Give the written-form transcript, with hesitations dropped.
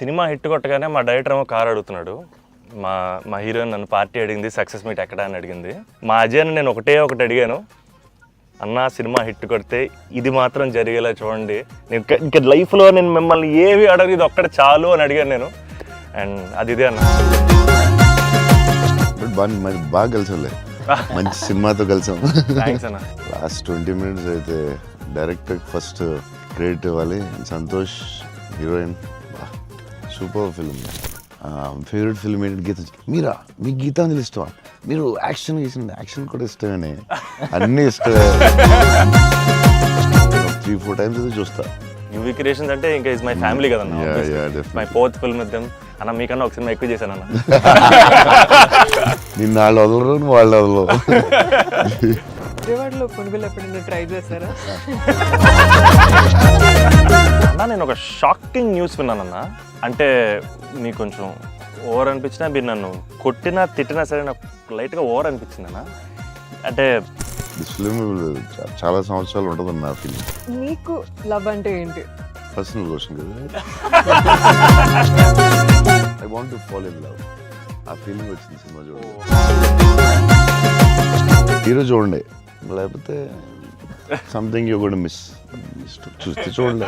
Cinema hit కొట్టగానే మా director ఏమో కార్ అడుగుతున్నాడు. మా మా హీరోయిన్ నన్ను పార్టీ అడిగింది, సక్సెస్ మీట్ ఎక్కడ అని అడిగింది. మా అజయ్ని నేను ఒకటి అడిగాను, అన్న సినిమా హిట్ కొడితే ఇది మాత్రం జరిగేలా చూడండి, నేను ఇంకా లైఫ్లో నేను మిమ్మల్ని ఏవి అడగదు, ఇది ఒక్కటి చాలు అని అడిగాను నేను. అండ్ అది ఇదే అన్న. బాగా కలిసాంలే, మంచి సినిమాతో కలిసాం. థ్యాంక్స్ అన్న. లాస్ట్ 20 minutes అయితే డైరెక్టర్ ఫస్ట్ క్రెడిట్ ఇవ్వాలి. Santosh heroine, super film. Favourite film ఏంటి? గీత. మీరా? మీకు గీతాంజలి ఇష్టమా? మీరు యాక్షన్ చేసిన యాక్షన్ కూడా ఇష్టమేనే, అన్నీ ఇష్టమే. 3-4 times అయితే చూస్తా. యువి క్రియేషన్స్ అంటే ఇంకా ఇస్ మై ఫ్యామిలీ కదన్న. My 4th film with them అన్న. మీకన్నా ఒక సినిమా ఎక్కువ చేశాను అన్న. నిన్న వాళ్ళు వదలరు, వాళ్ళు వదలరు. విజయవాడలో పునుగులు ఎప్పుడైనా ట్రై చేశారా? అన్న నేను ఒక షాకింగ్ న్యూస్ విన్నానన్న. అంటే మీకు కొంచెం ఓవర్ అనిపించినా, మీరు నన్ను కొట్టినా తిట్టినా సరే నాకు లైట్గా ఓవర్ అనిపించింది అన్న. అంటే ఫిల్మ్ చాలా సంవత్సరాలు ఉంటుంది నా ఫిల్మ్. మీకు లవ్ అంటే ఏంటి? పర్సనల్ క్వశ్చన్ కదా. I want to fall in love. ఆ ఫీలింగ్ వచ్చింది సినిమా చూడండి. హీరో చూడండి, లేకపోతే సంథింగ్ యూ గోనా మిస్. చూస్తే చూడండి.